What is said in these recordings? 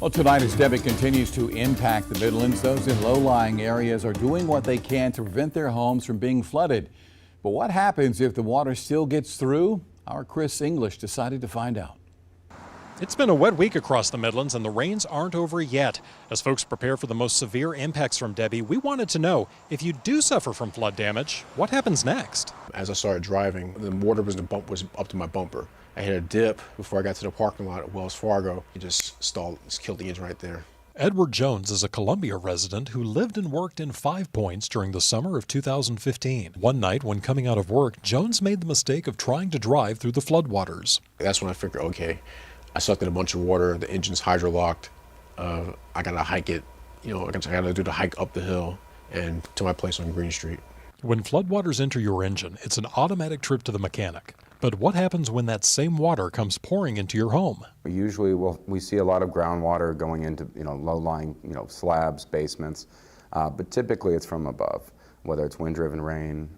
Well, tonight as Debby continues to impact the Midlands, those in low-lying areas are doing what they can to prevent their homes from being flooded. But what happens if the water still gets through? Our Chris English decided to find out. It's been a wet week across the Midlands and the rains aren't over yet. As folks prepare for the most severe impacts from Debby, we wanted to know, if you do suffer from flood damage, what happens next? As I started driving, the water was up to my bumper. I hit a dip before I got to the parking lot at Wells Fargo. It just stalled, just killed the engine right there. Edward Jones is a Columbia resident who lived and worked in 5 Points during the summer of 2015. One night when coming out of work, Jones made the mistake of trying to drive through the floodwaters. That's when I figured, okay, I sucked in a bunch of water, the engine's hydrolocked, I gotta hike it, I gotta do the hike up the hill and to my place on Green Street. When floodwaters enter your engine, it's an automatic trip to the mechanic. But what happens when that same water comes pouring into your home? Usually we see a lot of groundwater going into low-lying slabs, basements, but typically it's from above, whether it's wind-driven rain,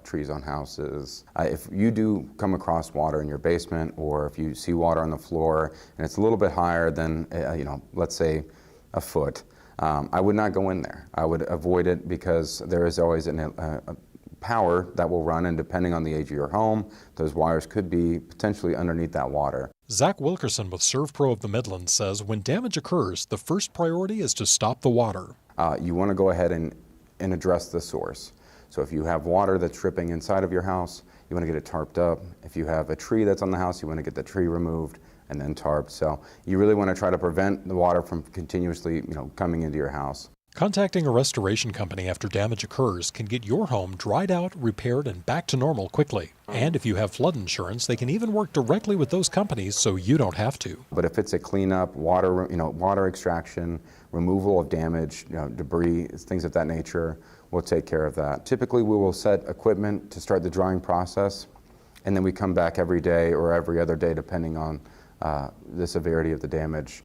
trees on houses. If you do come across water in your basement, or if you see water on the floor and it's a little bit higher than let's say a foot, I would not go in there. I would avoid it because there is always a power that will run, and depending on the age of your home, those wires could be potentially underneath that water. Zach Wilkerson with ServPro of the Midlands says when damage occurs, the first priority is to stop the water. You want to go ahead and address the source. So if you have water that's dripping inside of your house, you want to get it tarped up. If you have a tree that's on the house, you want to get the tree removed and then tarped. So you really want to try to prevent the water from continuously coming into your house. Contacting a restoration company after damage occurs can get your home dried out, repaired, and back to normal quickly. And if you have flood insurance, they can even work directly with those companies so you don't have to. But if it's a cleanup, water extraction, removal of damage, debris, things of that nature, we'll take care of that. Typically, we will set equipment to start the drying process, and then we come back every day or every other day, depending on the severity of the damage.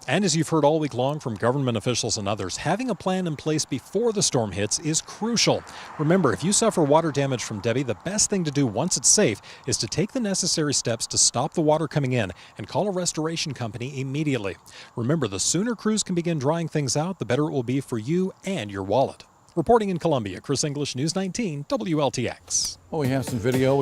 And as you've heard all week long from government officials and others, having a plan in place before the storm hits is crucial. Remember, if you suffer water damage from Debby, the best thing to do once it's safe is to take the necessary steps to stop the water coming in and call a restoration company immediately. Remember, the sooner crews can begin drying things out, the better it will be for you and your wallet. Reporting in Columbia, Chris English, News 19, WLTX. Well, we have some video.